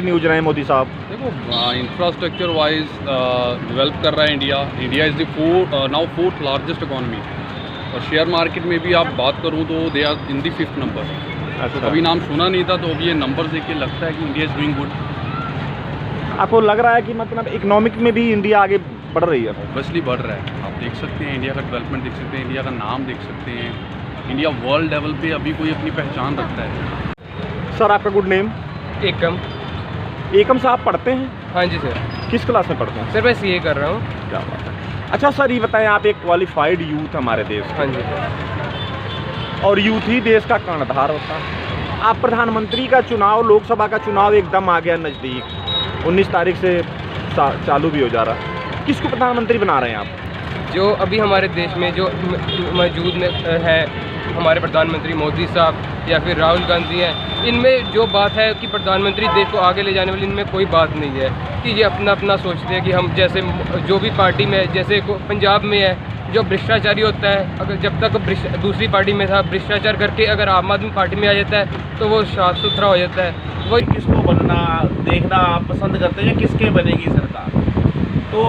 News रहे हैं मोदी साहब? देखो, इंफ्रास्ट्रक्चर वाइज डेवलप कर रहा है India. India is the now fourth largest economy, और शेयर मार्केट में भी आप बात करूँ तो they are in the 5th number. अच्छा, तो कभी नाम सुना नहीं था, तो अभी ये नंबर देख के लगता है कि इंडिया इज़ डूइंग गुड। आपको लग रहा है कि मतलब इकोनॉमिक में भी इंडिया आगे बढ़ रही है? ऑब्वियसली बढ़ रहा है। आप देख सकते हैं इंडिया का डेवलपमेंट, देख सकते हैं इंडिया का नाम, देख सकते हैं इंडिया वर्ल्ड लेवल पे अभी कोई अपनी पहचान रखता है। सर आपका गुड नेम? एकम। एकम साहब पढ़ते हैं? हाँ जी सर। किस क्लास में पढ़ते हैं? सर मैं सीए कर रहा हूँ। क्या बात है। अच्छा सर, ये बताएं, आप एक क्वालिफाइड यूथ हमारे देश के। हाँ जी। और यूथ ही देश का कर्णधार होता है। आप प्रधानमंत्री का चुनाव, लोकसभा का चुनाव एकदम आ गया नज़दीक, 19 तारीख से चालू भी हो जा रहा है। किसको प्रधानमंत्री बना रहे हैं आप? जो अभी हमारे देश में जो मौजूद है, हमारे प्रधानमंत्री मोदी साहब या फिर राहुल गांधी हैं, इनमें जो बात है कि प्रधानमंत्री देश को आगे ले जाने वाली, इनमें कोई बात नहीं है कि ये अपना अपना सोचते हैं कि हम जैसे जो भी पार्टी में, जैसे पंजाब में है जो भ्रष्टाचारी होता है, अगर जब तक दूसरी पार्टी में था भ्रष्टाचार करके अगर आम आदमी पार्टी में आ जाता है तो वो साफ सुथरा हो जाता है। वही किसको बनना देखना आप पसंद करते हैं, किसके बनेगी सरकार? तो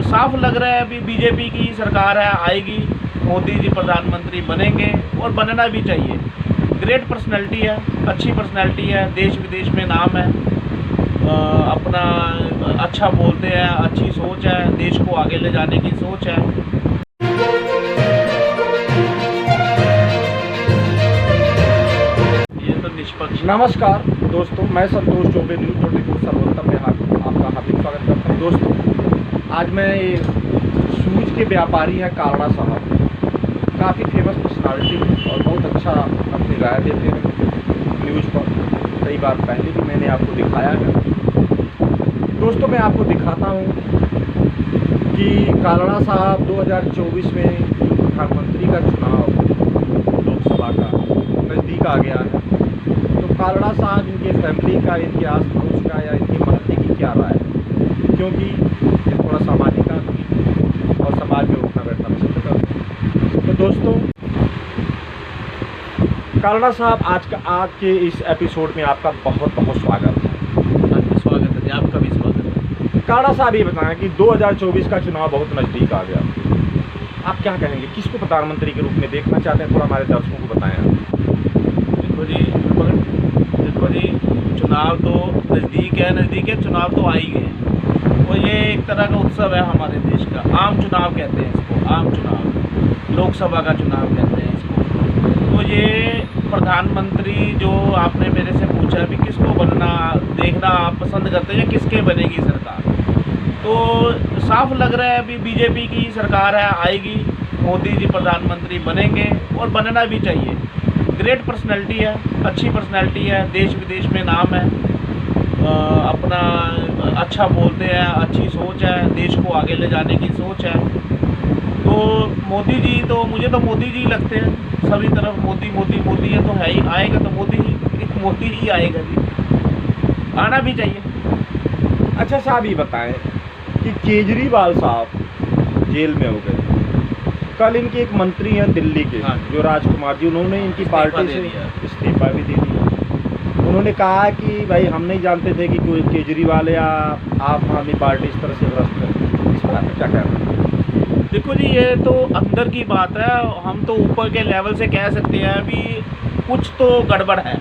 साफ लग रहा है अभी बीजेपी की सरकार है, आएगी, मोदी जी प्रधानमंत्री बनेंगे और बनना भी चाहिए। ग्रेट पर्सनैलिटी है, अच्छी पर्सनैलिटी है, देश विदेश में नाम है, अपना अच्छा बोलते हैं, अच्छी सोच है, देश को आगे ले जाने की सोच है। ये तो निष्पक्ष। नमस्कार दोस्तों, मैं संतोष चौबे, न्यूज़ 24 सर्वोत्तम में आपका हार्दिक स्वागत करता हूँ। दोस्तों आज मैं शूज़ के व्यापारी हैं कालड़ा साहब, काफ़ी फेमस पर्सनालिटी और बहुत अच्छा अपनी राय देते हैं न्यूज़ पर। कई बार पहले भी मैंने आपको दिखाया है। दोस्तों मैं आपको दिखाता हूँ कि कालड़ा साहब 2024 में प्रधानमंत्री का चुनाव लोकसभा का नज़दीक आ गया है, तो कालड़ा साहब, इनके फैमिली का, इनके आस पड़ोस का या इनके मोहल्ले की क्या राय है, क्योंकि ये थोड़ा सामाजिक आदमी और समाज में उठना बैठना पसंद करते हैं। तो दोस्तों कालड़ा साहब, आज के इस एपिसोड में आपका बहुत बहुत स्वागत है। स्वागत है, आपका भी स्वागत है। कालड़ा साहब ये बताएं कि 2024 का चुनाव बहुत नज़दीक आ गया, आप क्या कहेंगे, किसको प्रधानमंत्री के रूप में देखना चाहते हैं? थोड़ा हमारे दर्शकों को बताएं। देखो जी, चुनाव तो नज़दीक है, चुनाव तो आ ही गए। और ये एक तरह का उत्सव है हमारे देश का। आम चुनाव कहते हैं इसको, आम चुनाव, लोकसभा का चुनाव कहते हैं इसको। तो ये प्रधानमंत्री जो आपने मेरे से पूछा भी किसको बनना देखना आप पसंद करते हैं, किसके बनेगी सरकार? तो साफ लग रहा है अभी बीजेपी की सरकार है, आएगी, मोदी जी प्रधानमंत्री बनेंगे और बनना भी चाहिए। ग्रेट पर्सनैलिटी है, अच्छी पर्सनैलिटी है, देश विदेश में नाम है, अपना अच्छा बोलते हैं, अच्छी सोच है, देश को आगे ले जाने की सोच है। तो मोदी जी, तो मुझे तो मोदी जी लगते हैं, सभी तरफ मोदी मोदी मोदी है, तो है ही, आएगा तो मोदी ही आएगा जी, आना भी चाहिए। अच्छा साहब ये बताएं कि केजरीवाल साहब जेल में हो गए, कल इनके एक मंत्री हैं दिल्ली के, हाँ, जो राजकुमार जी, उन्होंने इनकी पार्टी से इस्तीफा भी दे दिया। उन्होंने कहा कि भाई हम नहीं जानते थे कि कोई केजरीवाल या आम आदमी पार्टी इस तरह से ग्रस्त है। इस पर क्या कहना है? देखो जी, ये तो अंदर की बात है, हम तो ऊपर के लेवल से कह सकते हैं अभी कुछ तो गड़बड़ है।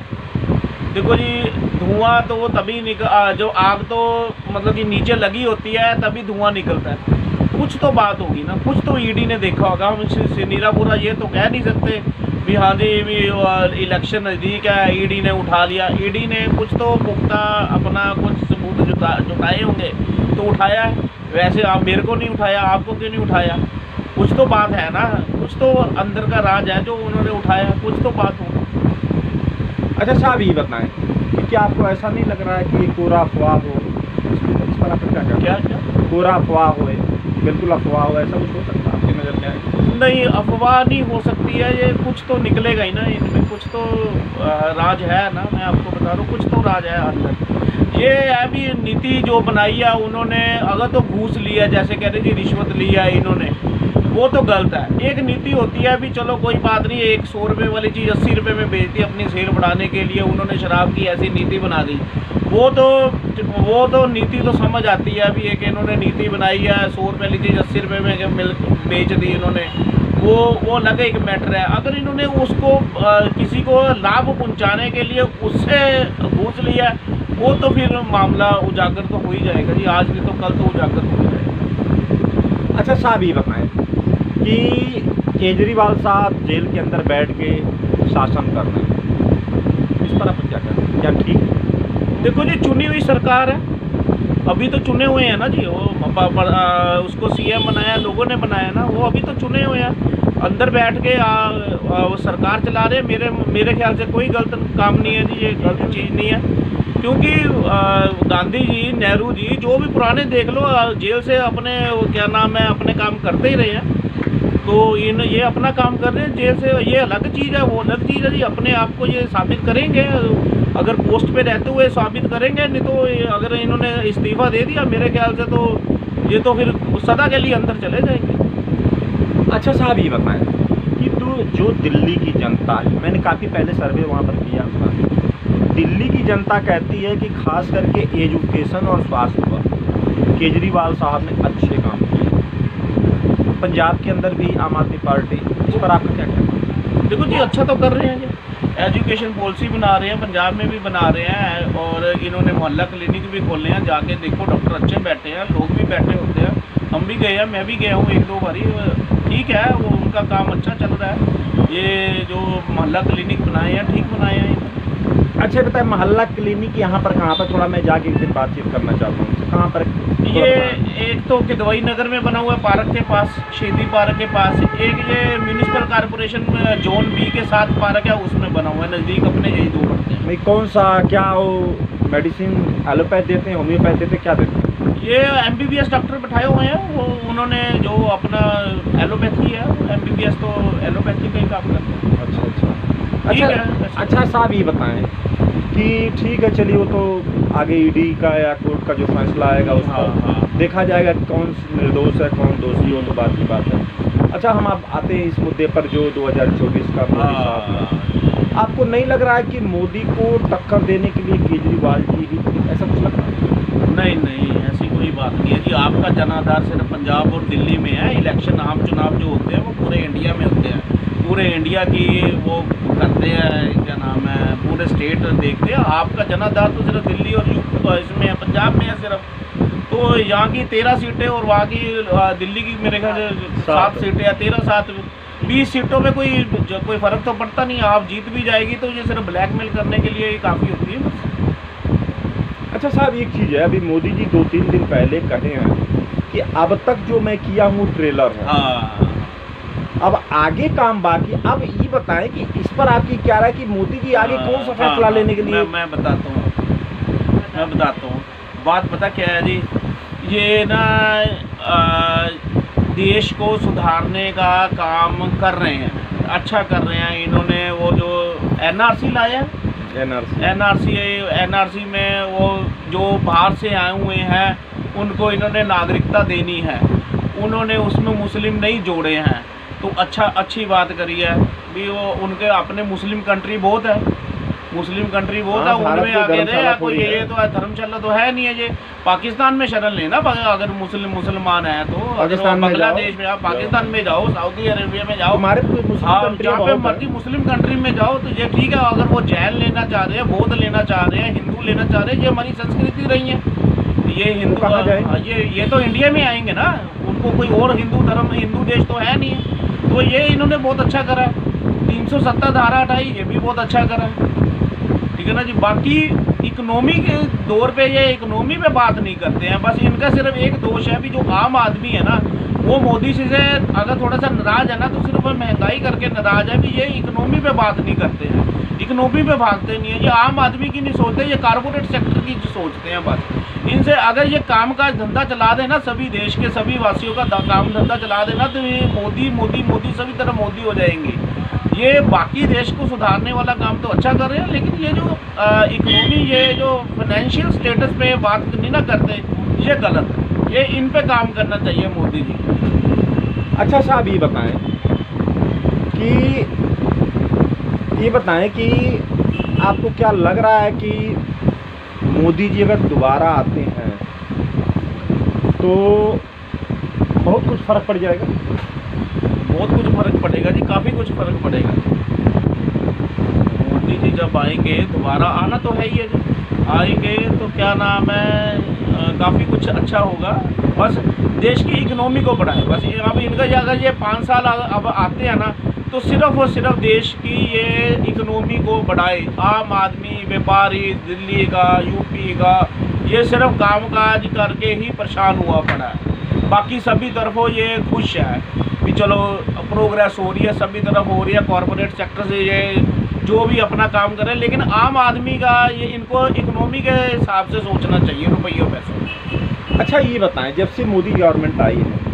देखो जी, धुआं तो तभी जो आग तो मतलब कि नीचे लगी होती है तभी धुआं निकलता है। कुछ तो बात होगी ना, कुछ तो ईडी ने देखा होगा। हम नीरा पूरा ये तो कह नहीं सकते भी हाँ जी भी इलेक्शन नज़दीक है, ईडी ने उठा लिया। ईडी ने कुछ तो पुख्ता अपना कुछ सबूत जुटाए होंगे तो उठाया है। वैसे आप मेरे को नहीं उठाया, आपको क्यों नहीं उठाया? कुछ तो बात है ना, कुछ तो अंदर का राज है जो उन्होंने उठाया, कुछ तो बात होगी। अच्छा साहब ये बताएं कि क्या आपको ऐसा नहीं लग रहा है कि ये कोरा अफवाह हो? इस पर आप क्या कोरा अफवाह हो, बिल्कुल अफवाह हो, ऐसा कुछ हो सकता है आपकी नज़र में आए? नहीं, अफवाह नहीं हो सकती है, ये कुछ तो निकलेगा ही ना, इनमें कुछ तो राज है ना। मैं आपको बता रहा हूँ, कुछ तो राज है अंदर। ये अभी नीति जो बनाई है उन्होंने, अगर तो घूस लिया, जैसे कह रहे जी रिश्वत लिया इन्होंने, वो तो गलत है। एक नीति होती है, अभी चलो कोई बात नहीं, 100 रुपये वाली चीज़ 80 रुपये में बेचती, अपनी सेल बढ़ाने के लिए उन्होंने शराब की ऐसी नीति बना दी। वो तो नीति तो समझ आती है। अभी एक इन्होंने नीति बनाई है, 100 रुपये वाली चीज़ 80 रुपये में बेच दी इन्होंने, वो अलग एक मैटर है। अगर इन्होंने उसको किसी को लाभ पहुंचाने के लिए उससे घूस लिया, वो तो फिर मामला उजागर तो हो ही जाएगा जी, आज नहीं तो कल तो उजागर हो ही जाएगा। अच्छा साहब, ये बताएं कि केजरीवाल साहब जेल के अंदर बैठ के शासन कर रहे हैं, इस पर आप क्या कहते हैं, क्या ठीक है? देखो जी, चुनी हुई सरकार है, अभी तो चुने हुए हैं ना जी, वो उसको सीएम बनाया, लोगों ने बनाया ना, वो अभी तो चुने हुए हैं, अंदर बैठ के वो सरकार चला रहे हैं। मेरे ख्याल से कोई गलत काम नहीं है जी, ये गलत चीज़ नहीं है, क्योंकि गांधी जी, नेहरू जी, जो भी पुराने देख लो, जेल से अपने क्या नाम है, अपने काम करते ही रहे हैं। तो ये अपना काम कर रहे हैं जेल से, ये अलग चीज़ है, वो अलग चीज़ है जी। अपने आप को ये साबित करेंगे, अगर पोस्ट पे रहते हुए साबित करेंगे, नहीं तो अगर इन्होंने इस्तीफ़ा दे दिया, मेरे ख्याल से तो ये तो फिर सदा के लिए अंदर चले जाएंगे। अच्छा साहब, ये बताएं कि तो जो दिल्ली की जनता है, मैंने काफ़ी पहले सर्वे वहाँ पर किया था, दिल्ली की जनता कहती है कि खास करके एजुकेशन और स्वास्थ्य पर केजरीवाल साहब ने अच्छे काम किए। पंजाब के अंदर भी आम आदमी पार्टी, इस पर आपका क्या कहना है? देखो जी, अच्छा तो कर रहे हैं जी, एजुकेशन पॉलिसी बना रहे हैं, पंजाब में भी बना रहे हैं, और इन्होंने मोहल्ला क्लिनिक भी खोले हैं। जाके देखो, डॉक्टर अच्छे बैठे हैं, लोग भी बैठे होते हैं, हम भी गए हैं, मैं भी गया हूँ 1-2 बारी। ठीक है, वो उनका काम अच्छा चल रहा है। ये जो मोहल्ला क्लिनिक बनाए हैं, ठीक बनाए हैं। अच्छा बताए, मोहल्ला क्लिनिक यहाँ पर कहाँ पर, थोड़ा मैं जाके एक दिन बातचीत करना चाहता हूँ, कहाँ पर? ये एक तो किदवई नगर में बना हुआ है, पार्क के पास, शहीदी पार्क के पास। एक ये म्यूनिसिपल कॉर्पोरेशन में जोन बी के साथ पार्क है, उसमें बना हुआ है, नज़दीक अपने, यही 2 पड़ते हैं। नहीं, कौन सा, क्या वो मेडिसिन एलोपैथ देते हैं, होम्योपैथ देते हैं, क्या देते हैं? ये MBBS डॉक्टर बैठाए हुए हैं, वो उन्होंने जो अपना एलोपैथी है, MBBS तो एलोपैथी का ही काम करते हैं। अच्छा साहब, ये बताएं कि ठीक है, चलिए वो तो आगे ईडी का या कोर्ट का जो फैसला आएगा उस पर देखा जाएगा कौन निर्दोष है कौन दोषी हो, तो बात की बात है। अच्छा, हम आप आते हैं इस मुद्दे पर जो 2024 का मोदी साहब, आपको नहीं लग रहा है कि मोदी को टक्कर देने के लिए केजरीवाल जी ही, ऐसा कुछ लग रहा है? नहीं, ऐसी कोई बात नहीं है जी। आपका जनाधार सिर्फ पंजाब और दिल्ली में है। इलेक्शन, आम चुनाव जो होते हैं वो पूरे इंडिया में होते हैं, पूरे इंडिया की वो करते हैं, क्या नाम है, पूरे स्टेट देखते हैं। आपका जनाधार तो सिर्फ दिल्ली और इसमें पंजाब में है सिर्फ। तो यहाँ की 13 सीटें और वहाँ की दिल्ली की मेरे ख्याल से 7 सीटें या 13-7, 20 सीटों में कोई फ़र्क तो पड़ता नहीं। आप जीत भी जाएगी तो ये सिर्फ ब्लैकमेल करने के लिए काफ़ी होती है बस। अच्छा साहब, एक चीज़ है, अभी मोदी जी 2-3 दिन पहले कहे हैं कि अब तक जो मैं किया हूँ ट्रेलर है, अब आगे काम बाकी। अब ये बताएं कि इस पर आपकी क्या राय, कि मोदी जी आगे कौन सा फैसला लेने के लिए? मैं बताता हूँ बात पता क्या है जी, ये ना देश को सुधारने का काम कर रहे हैं, अच्छा कर रहे हैं। इन्होंने वो जो NRC लाया है, NRC में वो जो बाहर से आए हुए हैं उनको इन्होंने नागरिकता देनी है, उन्होंने उसमें मुस्लिम नहीं जोड़े हैं, तो अच्छी बात करी है भी। वो उनके अपने मुस्लिम कंट्री बहुत है, उनमें आगे रहे। कोई ये तो धर्मशाला तो है नहीं है, ये पाकिस्तान में शरण लेना। अगर मुसलमान है तो बांग्लादेश में आप, पाकिस्तान में जाओ, सऊदी अरेबिया में जाओ, जहाँ पे मर्जी मुस्लिम कंट्री में जाओ, तो ये ठीक है। अगर वो जैन लेना चाह रहे हैं, बौद्ध लेना चाह रहे हैं, हिंदू लेना चाह रहे हैं, ये हमारी संस्कृति रही है। ये हिंदू कहाँ जाए? ये तो इंडिया में आएंगे ना, उनको कोई और हिंदू देश तो है नहीं। तो ये इन्होंने बहुत अच्छा करा, 370 धारा हटाई, ये भी बहुत अच्छा करा, ठीक है ना जी। बाकी इकोनॉमी के दौर पे ये इकोनॉमी पे बात नहीं करते हैं, बस इनका सिर्फ एक दोष है भी, जो आम आदमी है ना, वो मोदी से अगर थोड़ा सा नाराज है ना, तो सिर्फ महंगाई करके नाराज है भी। ये इकोनॉमी पे बात नहीं करते हैं, इकोनॉमी पे भागते नहीं है, ये आम आदमी की नहीं सोचते, ये कारपोरेट सेक्टर की सोचते हैं बस। इनसे अगर ये काम का धंधा चला देना, सभी देश के सभी वासियों का काम धंधा चला देना, तो ये मोदी सभी तरह मोदी हो जाएंगे। ये बाकी देश को सुधारने वाला काम तो अच्छा कर रहे हैं, लेकिन ये जो इकोनॉमी, ये जो फाइनेंशियल स्टेटस पे बात नहीं ना करते, ये गलत है। ये इन पे काम करना चाहिए मोदी जी। अच्छा साहब ये बताएं कि आपको क्या लग रहा है कि मोदी जी अगर दोबारा आते हैं तो बहुत कुछ फ़र्क पड़ जाएगा? बहुत कुछ फ़र्क पड़ेगा जी, काफ़ी कुछ फ़र्क पड़ेगा। मोदी जी जब आएंगे, दोबारा आना तो है ही है जी, आएंगे तो क्या नाम है, काफ़ी कुछ अच्छा होगा। बस देश की इकनॉमी को बढ़ाए, बस अब इनका अगर ये 5 साल अब आते हैं ना, तो सिर्फ और सिर्फ देश की ये इकनॉमी को बढ़ाए। आम आदमी, व्यापारी, दिल्ली का, यूपी का, ये सिर्फ कामकाज करके ही परेशान हुआ पड़ा है। बाकी सभी तरफों ये खुश है कि चलो प्रोग्रेस हो रही है, सभी तरफ हो रही है, कॉरपोरेट सेक्टर से ये जो भी अपना काम करें, लेकिन आम आदमी का ये इनको इकनॉमी के हिसाब से सोचना चाहिए, रुपयों पैसों। अच्छा ये बताएं, जब से मोदी गवर्नमेंट आई है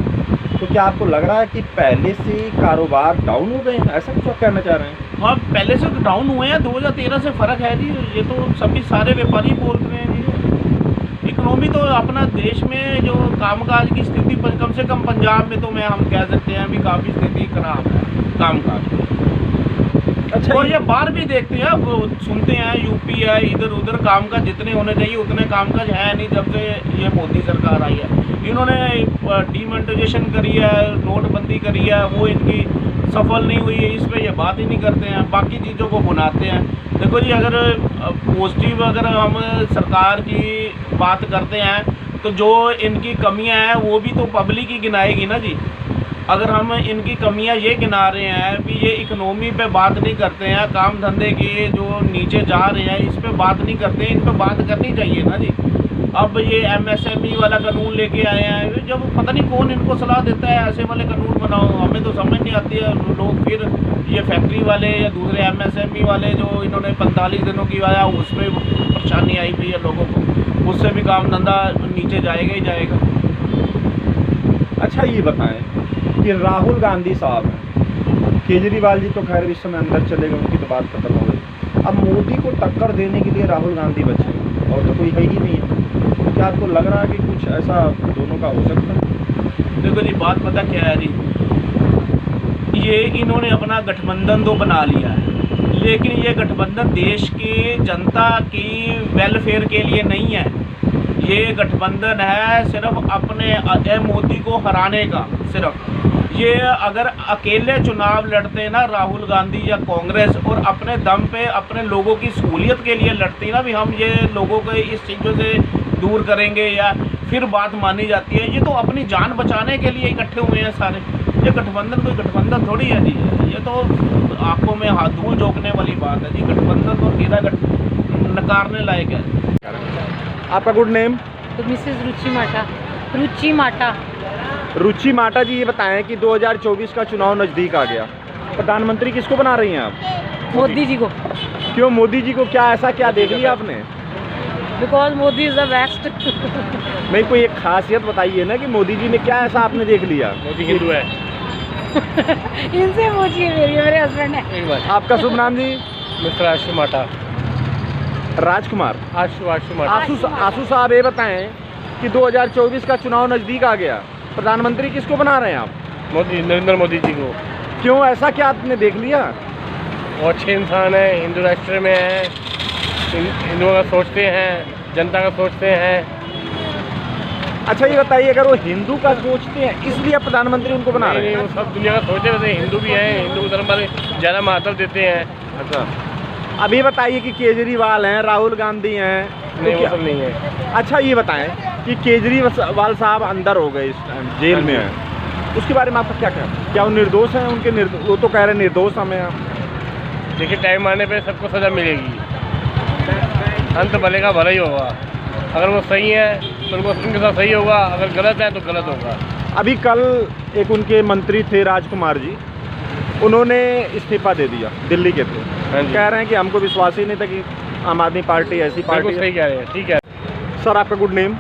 तो क्या आपको लग रहा है कि पहले से कारोबार डाउन हो गए हैं, ऐसा कुछ आप कहना चाह रहे हैं? हाँ, पहले से डाउन हुए हैं, 2013 से फ़र्क है जी, ये तो सभी सारे व्यापारी बोल रहे हैं जी। इकनॉमी तो अपना देश में जो कामकाज की स्थिति, कम से कम पंजाब में तो हम कह सकते हैं अभी काफ़ी स्थिति खराब है कामकाज की। अच्छा, और ये बाहर भी देखते हैं, वो सुनते हैं, यूपी है, इधर उधर कामकाज जितने होने चाहिए उतने कामकाज है नहीं। जब से ये मोदी सरकार आई है, इन्होंने डीमोनेटाइजेशन करी है, नोटबंदी करी है, वो इनकी सफल नहीं हुई है, इस पर ये बात ही नहीं करते हैं, बाकी चीज़ों को भुनाते हैं। देखो जी, अगर पॉजिटिव अगर हम सरकार की बात करते हैं तो जो इनकी कमियां हैं वो भी तो पब्लिक ही गिनाएगी ना जी। अगर हम इनकी कमियां ये गिना रहे हैं भी, ये इकनॉमी पे बात नहीं करते हैं, काम धंधे के जो नीचे जा रहे हैं इस पे बात नहीं करते हैं, इन पे बात करनी चाहिए ना जी। अब ये MSME वाला कानून लेके आए हैं, जब पता नहीं कौन इनको सलाह देता है ऐसे वाले कानून बनाओ, हमें तो समझ नहीं आती है। लोग फिर ये फैक्ट्री वाले या दूसरे MSME वाले जो इन्होंने 45 दिनों की आया, उसमें परेशानी आई हुई है लोगों को, उससे भी काम धंधा नीचे जाएगा ही जाएगा। अच्छा ये बताएं कि राहुल गांधी साहब हैं, केजरीवाल जी तो खैर इस समय अंदर चले गए, उनकी तो बात खत्म हो गई। अब मोदी को टक्कर देने के लिए राहुल गांधी बचे और तो कोई है ही नहीं है, तो क्या आपको लग रहा है कि कुछ ऐसा दोनों का हो सकता है? देखो जी, बात पता क्या है जी, ये इन्होंने अपना गठबंधन तो बना लिया है, लेकिन ये गठबंधन देश की जनता की वेलफेयर के लिए नहीं है। ये गठबंधन है सिर्फ अपने मोदी को हराने का। सिर्फ ये अगर अकेले चुनाव लड़ते ना राहुल गांधी या कांग्रेस, और अपने दम पे अपने लोगों की सहूलियत के लिए लड़ती ना भी, हम ये लोगों को इस चीज़ों से दूर करेंगे, या फिर बात मानी जाती है। ये तो अपनी जान बचाने के लिए इकट्ठे हुए हैं सारे। ये गठबंधन कोई गठबंधन थोड़ी है जी, ये तो आंखों में हाथ धूल झोंकने वाली बात है जी। गठबंधन तो सीधा नकारने लायक है। आपका गुड नेम? तो मिसेज रुचि माटा। रुचि माटा जी, ये बताएं कि 2024 का चुनाव नज़दीक आ गया, प्रधानमंत्री किसको बना रही हैं आप? मोदी जी को। क्यों मोदी जी को? क्या देख लिया आपने? Because Modi is the best. नहीं, कोई एक खासियत बताइए ना कि मोदी जी में क्या ऐसा आपने देख लिया? मोदी हिंदू है। इनसे पूछिए, मेरे हस्बैंड है। आपका शुभ नाम जी? मिस्टर आशु माटा। राजकुमार? आशु माटा। आशु साहब, ये बताएं कि 2024 का चुनाव नज़दीक आ गया, प्रधानमंत्री किसको बना रहे हैं आप? मोदी, नरेंद्र मोदी जी को। क्यों, ऐसा क्या आपने देख लिया? वो अच्छे इंसान है, हिंदू राष्ट्र में है, हिंदुओं का सोचते हैं, जनता का सोचते हैं। अच्छा ये बताइए, अगर वो हिंदू का सोचते हैं इसलिए प्रधानमंत्री उनको बना रहे हैं? वो सब दुनिया का सोचते हैं, हिंदू भी हैं, हिंदू धर्म पर ज़्यादा महत्व देते हैं। अच्छा, अभी बताइए कि केजरीवाल हैं, राहुल गांधी हैं, नहीं, तो वो सब नहीं है। अच्छा ये बताएं कि केजरीवाल साहब अंदर हो गए, इस टाइम जेल में हैं, उसके बारे में आपका क्या कहना? क्या वो निर्दोष हैं? वो तो कह रहे हैं निर्दोष हमें। आप देखिए, टाइम आने पे सबको सज़ा मिलेगी, अंत भले का भला ही होगा। अगर वो सही है तो उनके साथ सही होगा, अगर गलत है तो गलत होगा। अभी कल एक उनके मंत्री थे राजकुमार जी, उन्होंने इस्तीफा दे दिया दिल्ली के थे। कह रहे हैं कि हमको विश्वास ही नहीं था कि आम आदमी पार्टी ऐसी पार्टी है। सही कह रहे हैं, ठीक है। सर आपका गुड नेम?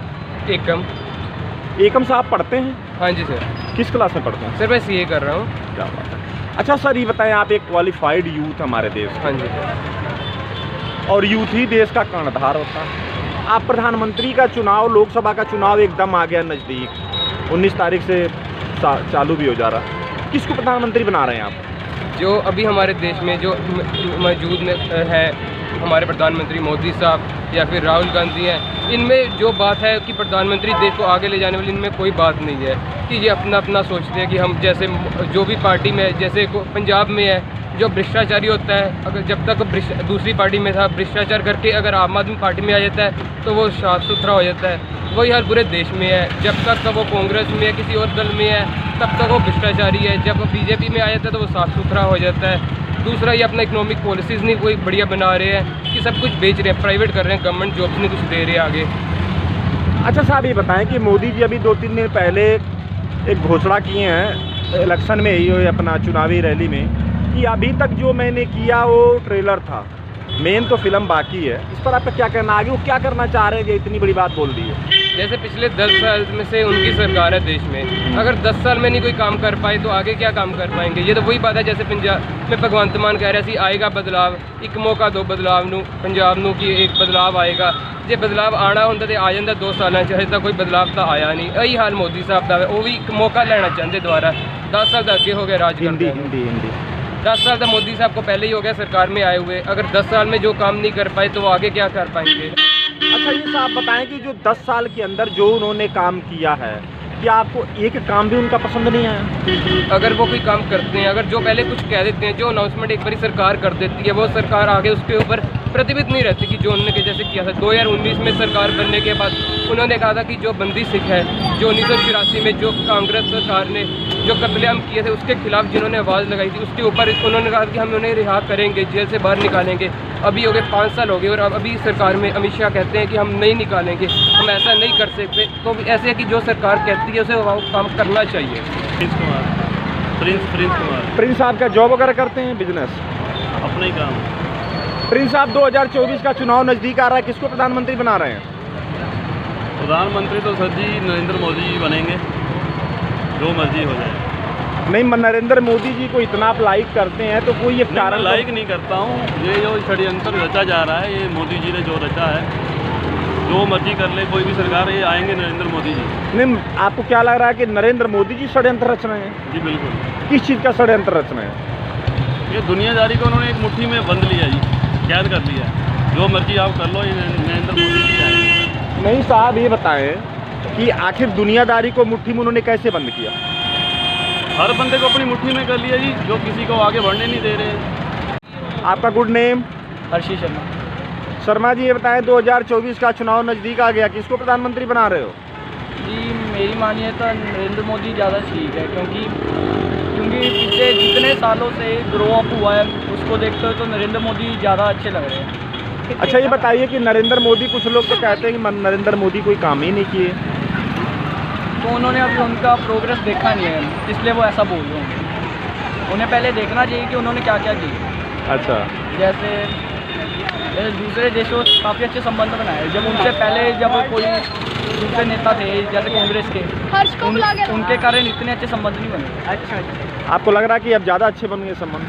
एकम साहब पढ़ते हैं? हाँ जी सर। किस क्लास में पढ़ते हैं? सर मैं CA कर रहा हूँ। क्या बात है। अच्छा सर ये बताएं, आप एक क्वालिफाइड यूथ हमारे देश के। हाँ जी, और यूथ ही देश का कर्णधार होता है। आप प्रधानमंत्री का चुनाव, लोकसभा का चुनाव एकदम आ गया नज़दीक, 19 तारीख से चालू भी हो जा रहा। किसको प्रधानमंत्री बना रहे हैं आप? जो अभी हमारे देश में जो मौजूद है हमारे प्रधानमंत्री मोदी साहब या फिर राहुल गांधी हैं, इनमें जो बात है कि प्रधानमंत्री देश को आगे ले जाने वाली, इनमें कोई बात नहीं है कि ये अपना अपना सोचते हैं कि हम जैसे जो भी पार्टी में जैसे पंजाब में है जो भ्रष्टाचारी होता है, अगर जब तक दूसरी पार्टी में था भ्रष्टाचार करके अगर आम आदमी पार्टी में आ जाता है तो वो साफ सुथरा हो जाता है। वही हर पूरे देश में है, जब तक वो कांग्रेस में है किसी और दल में है तब तक वो भ्रष्टाचारी है, जब वो बीजेपी में आ जाता है तो वो साफ सुथरा हो जाता है। दूसरा, ये अपना इकोनॉमिक पॉलिसीज़ नहीं कोई बढ़िया बना रहे हैं कि सब कुछ बेच रहे हैं, प्राइवेट कर रहे हैं, गवर्नमेंट जॉब्स नहीं कुछ दे रहे हैं आगे। अच्छा साहब, ये बताएं कि मोदी जी अभी 2-3 दिन पहले एक घोषणा किए हैं इलेक्शन में ही अपना चुनावी रैली में कि अभी तक जो मैंने किया वो ट्रेलर था, मेन तो फिल्म बाकी है। इस पर आपका क्या कहना, आगे वो क्या करना चाह रहे हैं कि इतनी बड़ी बात बोल दी है? जैसे पिछले 10 साल में से उनकी सरकार है देश में, अगर 10 साल में नहीं कोई काम कर पाए तो आगे क्या काम कर पाएंगे? ये तो वही बात है जैसे पंजाब में भगवंत मान कह रहे सी आएगा बदलाव, एक मौका दो बदलाव नू पंजाब नू कि एक बदलाव आएगा। जे बदलाव आना होंदा तो आ जाता 2 साल चाहे तो कोई बदलाव तो आया नहीं। यही हाल मोदी साहब का है, वो भी एक मौका लेना चाहते दोबारा। 10 साल अगे हो गया राज करते हैं, 10 साल तो मोदी साहब को पहले ही हो गया सरकार में आए हुए। अगर 10 साल में जो काम नहीं कर पाए तो वो आगे क्या कर पाएंगे? अच्छा ये साहब बताएं कि जो 10 साल के अंदर जो उन्होंने काम किया है, क्या आपको एक काम भी उनका पसंद नहीं आया? अगर वो कोई काम करते हैं, अगर जो पहले कुछ कह देते हैं, जो अनाउंसमेंट एक बारी सरकार कर देती है वो सरकार आगे उसके ऊपर प्रतिबिंब नहीं रहती कि जो उन्होंने जैसे किया था 2019 में सरकार बनने के बाद उन्होंने कहा था कि जो बंदी सिख है, जो 1984 में जो कांग्रेस सरकार ने जो कत्लेआम किए थे उसके खिलाफ जिन्होंने आवाज़ लगाई थी उसके ऊपर उन्होंने कहा कि हम उन्हें रिहा करेंगे, जेल से बाहर निकालेंगे। अभी हो गए 5 साल हो गए और अब अभी सरकार में अमित शाह कहते हैं कि हम नहीं निकालेंगे, हम ऐसा नहीं कर सकते। तो ऐसे है कि जो सरकार कहती है उसे वो काम करना चाहिए। प्रिंस साहब क्या जॉब वगैरह करते हैं, बिजनेस? अपना ही काम। प्रिंस साहब 2024 का चुनाव नज़दीक आ रहा है, किसको प्रधानमंत्री बना रहे हैं? प्रधानमंत्री तो सर जी नरेंद्र मोदी जी बनेंगे, जो मर्जी हो जाए। नहीं, नरेंद्र मोदी जी को इतना आप लाइक करते हैं तो कोई ये कारण लाइक नहीं करता हूँ, ये जो षड्यंत्र रचा जा रहा है ये मोदी जी ने जो रचा है, जो मर्जी कर ले कोई भी सरकार, ये आएंगे नरेंद्र मोदी जी। नहीं, आपको क्या लग रहा है कि नरेंद्र मोदी जी षड्यंत्र रच रहे हैं? जी बिल्कुल। किस चीज़ का षड्यंत्र रच रहे हैं? ये दुनियादारी को उन्होंने एक मुट्ठी में बंद लिया जी, कैद कर लिया, जो मर्जी आप कर लो, ये नरेंद्र मोदी जी आएंगे। नहीं साहब, ये बताएं कि आखिर दुनियादारी को मुट्ठी में उन्होंने कैसे बंद किया? हर बंदे को अपनी मुट्ठी में कर लिया जी, जो किसी को आगे बढ़ने नहीं दे रहे। आपका गुड नेम? हर्षी शर्मा। शर्मा जी, ये बताएं 2024 का चुनाव नज़दीक आ गया, किसको प्रधानमंत्री बना रहे हो? जी मेरी मानिए तो नरेंद्र मोदी ज़्यादा ठीक है, क्योंकि पिछले जितने सालों से ग्रो अप हुआ है उसको देखते हुए तो नरेंद्र मोदी ज़्यादा अच्छे लग रहे हैं। अच्छा ये बताइए कि नरेंद्र मोदी, कुछ लोग तो कहते हैं कि नरेंद्र मोदी कोई काम ही नहीं किए, तो उन्होंने अभी उनका प्रोग्रेस देखा नहीं है इसलिए वो ऐसा बोल रहे होंगे। उन्हें पहले देखना चाहिए कि उन्होंने क्या क्या किया। अच्छा, जैसे दूसरे देशों से काफ़ी अच्छे संबंध बनाए। जब उनसे पहले जब कोई दूसरे नेता थे जैसे कांग्रेस के, उनके कारण इतने अच्छे संबंध नहीं बने। अच्छा, आपको लग रहा है कि अब ज़्यादा अच्छे बन गए संबंध?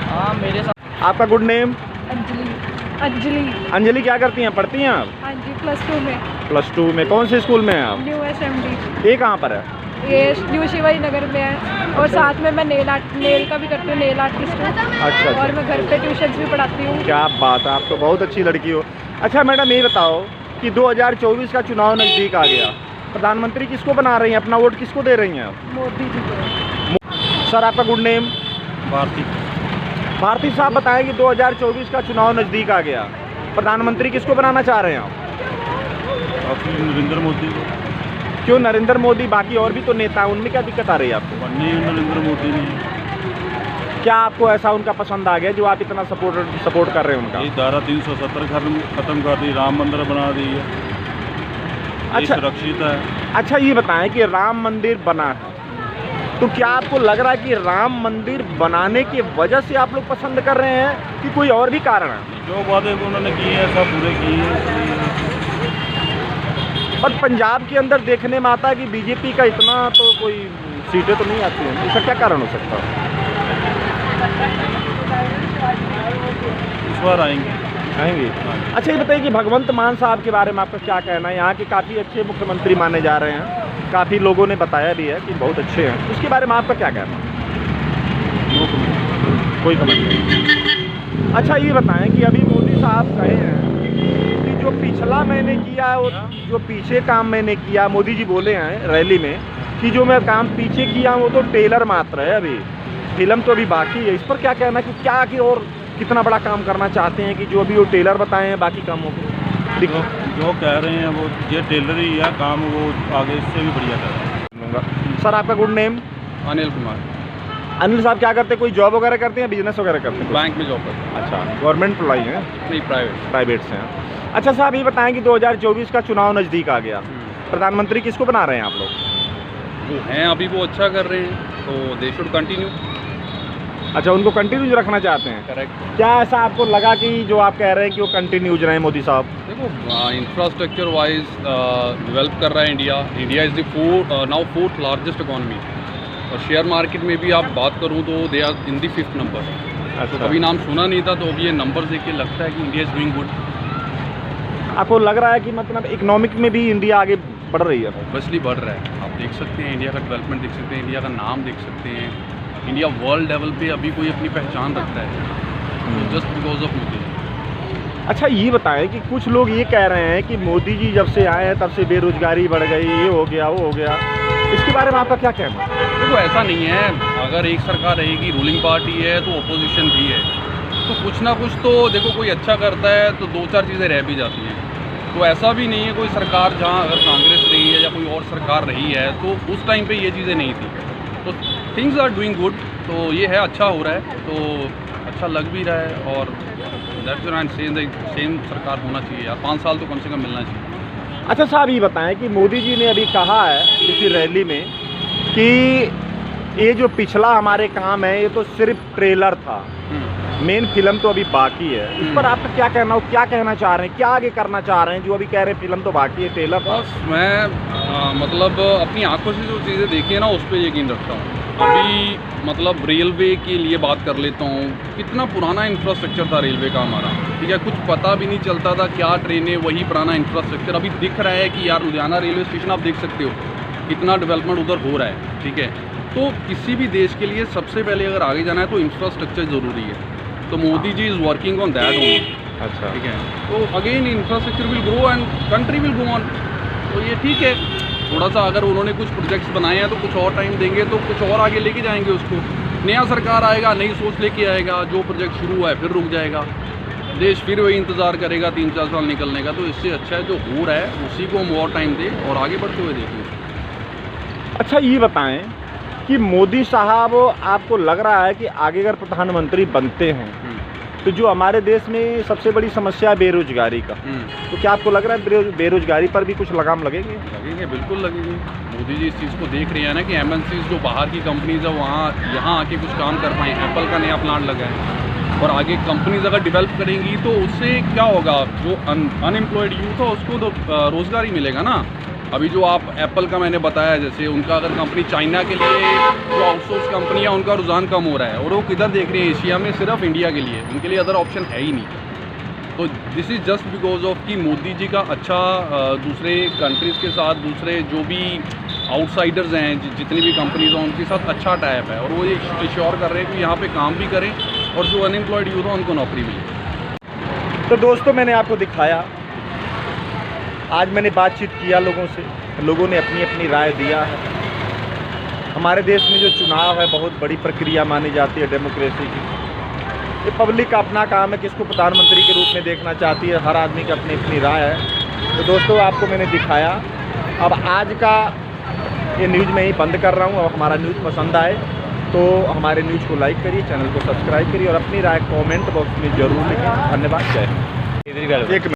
हाँ मेरे साथ। आपका गुड नेम? अंजलि। अंजलि। अंजलि क्या करती हैं, पढ़ती हैं आप? हाँ जी, +2 में। +2 में कौन से स्कूल में हैं आप? New SMD। ये कहाँ पर है? ये न्यू शिवाजी नगर में है, और साथ में मैं नेल का भी करती हूँ, नेल आर्टिस्ट हूँ। अच्छा। और मैं घर पे ट्यूशन्स भी पढ़ाती हूँ। क्या बात है, आप तो बहुत अच्छी लड़की हो। अच्छा मैडम, ये बताओ कि 2024 का चुनाव नज़दीक आ गया, प्रधानमंत्री किसको बना रही हैं, अपना वोट किसको दे रही हैं आप? मोदी जी को। सर आपका गुड नेम? भारती। भारती साहब बताएं कि 2024 का चुनाव नज़दीक आ गया, प्रधानमंत्री किसको बनाना चाह रहे हैं आप? नरेंद्र मोदी को। क्यों नरेंद्र मोदी, बाकी और भी तो नेता हैं, उनमें क्या दिक्कत आ रही है आपको? नहीं, नरेंद्र मोदी नहीं। क्या आपको ऐसा उनका पसंद आ गया जो आप इतना सपोर्ट कर रहे हैं उनका? ये धारा 370 खत्म कर दी, राम मंदिर बना दी है, अच्छा सुरक्षित है। अच्छा ये बताएं कि राम मंदिर बना है, तो क्या आपको लग रहा है कि राम मंदिर बनाने की वजह से आप लोग पसंद कर रहे हैं कि कोई और भी कारण है? जो वादे उन्होंने किए हैं सब पूरे किए हैं। और पंजाब के अंदर देखने में आता है कि बीजेपी का इतना तो कोई सीटें तो नहीं आती हैं, इसका क्या कारण हो सकता है? इस बार आएंगे। आएंगे। अच्छा ये बताइए कि भगवंत मान साहब के बारे में आपका क्या कहना है? यहाँ के काफ़ी अच्छे मुख्यमंत्री माने जा रहे हैं, काफ़ी लोगों ने बताया भी है कि बहुत अच्छे हैं, उसके बारे में आपका क्या कहना है? कोई कमेंट नहीं। अच्छा ये बताएं कि अभी मोदी साहब कहे हैं कि जो पिछला मैंने किया है वो जो पीछे काम मैंने किया, मोदी जी बोले हैं रैली में कि जो मैं काम पीछे किया वो तो टेलर मात्र है, अभी फिल्म तो अभी बाकी है। इस पर क्या कहना है कि क्या कि और कितना बड़ा काम करना चाहते हैं कि जो अभी वो टेलर बताए हैं बाकी कामों को जो कह रहे हैं वो ये टेलर ही है काम, वो आगे इससे भी बढ़िया कर लूँगा। सर आपका गुड नेम? अनिल कुमार। अनिल साहब क्या करते हैं, कोई जॉब वगैरह करते हैं, बिजनेस वगैरह करते हैं? बैंक में जॉब करते हैं। अच्छा, गवर्नमेंट एम्प्लॉई हैं? नहीं, प्राइवेट से हैं। अच्छा साहब ये बताएं कि 2024 का चुनाव नज़दीक आ गया, प्रधानमंत्री किसको बना रहे हैं आप लोग? वो हैं अभी, वो अच्छा कर रहे हैं तो दे शुड कंटिन्यू। अच्छा उनको कंटिन्यूज रखना चाहते हैं? करेक्ट। क्या ऐसा आपको लगा कि जो आप कह रहे हैं कि वो कंटिन्यूज रहे मोदी साहब? देखो इंफ्रास्ट्रक्चर वाइज डेवलप कर रहा है India. India is the now fourth largest economy, और शेयर मार्केट में भी आप बात करूं तो they are in the 5th number. अच्छा। कभी नाम सुना नहीं था, तो अभी ये नंबर देख के लगता है कि इंडिया इज़ डूइंग गुड। आपको लग रहा है कि मतलब इकोनॉमिक में भी इंडिया आगे बढ़ रही है? ऑब्वियसली बढ़ रहा है, आप देख सकते हैं इंडिया का डेवलपमेंट देख सकते हैं, इंडिया का नाम देख सकते हैं। इंडिया वर्ल्ड लेवल पे अभी कोई अपनी पहचान रखता है जस्ट बिकॉज ऑफ मोदी। अच्छा ये बताएं कि कुछ लोग ये कह रहे हैं कि मोदी जी जब से आए हैं तब से बेरोजगारी बढ़ गई, ये हो गया वो हो गया, इसके बारे में आपका क्या कहना है? देखो ऐसा नहीं है, अगर एक सरकार रहेगी, रूलिंग पार्टी है तो अपोजिशन भी है, तो कुछ ना कुछ तो देखो कोई अच्छा करता है तो 2-4 चीज़ें रह भी जाती हैं। तो ऐसा भी नहीं है कोई सरकार जहाँ अगर कांग्रेस रही है या कोई और सरकार रही है तो उस टाइम पे ये चीज़ें नहीं थी, तो थिंग्स आर डूइंग गुड। तो ये है अच्छा हो रहा है, तो अच्छा लग भी रहा है, और that's why I am same सरकार होना चाहिए यार, 5 साल तो कम से कम मिलना चाहिए। अच्छा साहब ये बताएं कि मोदी जी ने अभी कहा है किसी रैली में कि ये जो पिछला हमारे काम है ये तो सिर्फ ट्रेलर था, मेन फिल्म तो अभी बाकी है। इस पर आपका क्या कहना हो, क्या कहना चाह रहे हैं, क्या आगे करना चाह रहे हैं? जो अभी कह रहे हैं फिल्म तो बाकी है, ट्रेलर था। बस मैं मतलब अपनी आंखों से जो चीज़ें देखी है ना उस पर यकीन रखता हूँ। अभी मतलब रेलवे के लिए बात कर लेता हूँ, कितना पुराना इंफ्रास्ट्रक्चर था रेलवे का हमारा, ठीक है, कुछ पता भी नहीं चलता था क्या ट्रेनें, वही पुराना इंफ्रास्ट्रक्चर अभी दिख रहा है कि यार लुधियाना रेलवे स्टेशन आप देख सकते हो कितना डेवलपमेंट उधर हो रहा है, ठीक है। तो किसी भी देश के लिए सबसे पहले अगर आगे जाना है तो इंफ्रास्ट्रक्चर ज़रूरी है, तो Modi ji is working on that only. अच्छा ठीक है, तो again infrastructure will grow and country will go on, तो ये ठीक है। थोड़ा सा अगर उन्होंने कुछ प्रोजेक्ट्स बनाए हैं तो कुछ और टाइम देंगे तो कुछ और आगे लेके जाएंगे उसको। नया सरकार आएगा, नई सोच लेके आएगा, जो प्रोजेक्ट शुरू हुआ है फिर रुक जाएगा, देश फिर वही इंतज़ार करेगा 3-4 साल निकलने का। तो इससे अच्छा है जो हो रहा है उसी को हम और टाइम दें और आगे बढ़ते हुए देखें। अच्छा ये बताएं कि मोदी साहब आपको लग रहा है कि आगे अगर प्रधानमंत्री बनते हैं तो जो हमारे देश में सबसे बड़ी समस्या है बेरोजगारी का, तो क्या आपको लग रहा है बेरोजगारी पर भी कुछ लगाम लगेंगे? लगेंगे, बिल्कुल लगेंगे। मोदी जी इस चीज़ को देख रहे हैं ना कि MNCs जो बाहर की कंपनीज है वहाँ यहाँ आके कुछ काम कर पाएँ। एप्पल का नया प्लांट लगा है, और आगे कंपनीज अगर डेवलप करेंगी तो उससे क्या होगा, जो अनएम्प्लॉयड यूथ है उसको तो रोज़गार ही मिलेगा ना। अभी जो आप एप्पल का मैंने बताया, जैसे उनका अगर कंपनी चाइना के लिए जो आउटसोर्स कंपनी है उनका रुझान कम हो रहा है, और वो किधर देख रहे हैं, एशिया में, सिर्फ इंडिया के लिए, उनके लिए अदर ऑप्शन है ही नहीं। तो this is just because of कि मोदी जी का अच्छा दूसरे कंट्रीज़ के साथ, दूसरे जो भी आउटसाइडर्स हैं, जितनी भी कंपनीज हैं उनके साथ अच्छा टाइप है, और वो ये इंश्योर कर रहे हैं कि यहाँ पे काम भी करें और जो अनएम्प्लॉयड यूथ है उनको नौकरी मिले। तो दोस्तों मैंने आपको दिखाया, आज मैंने बातचीत किया लोगों से, लोगों ने अपनी अपनी राय दिया है। हमारे देश में जो चुनाव है बहुत बड़ी प्रक्रिया मानी जाती है डेमोक्रेसी की। ये पब्लिक का अपना काम है, किसको प्रधानमंत्री के रूप में देखना चाहती है, हर आदमी की अपनी अपनी राय है। तो दोस्तों आपको मैंने दिखाया। अब आज का ये न्यूज़ मैं ही बंद कर रहा हूँ। और हमारा न्यूज़ पसंद आए तो हमारे न्यूज़ को लाइक करिए, चैनल को सब्सक्राइब करिए और अपनी राय कमेंट बॉक्स में ज़रूर लिखें। धन्यवाद, जय हिंद।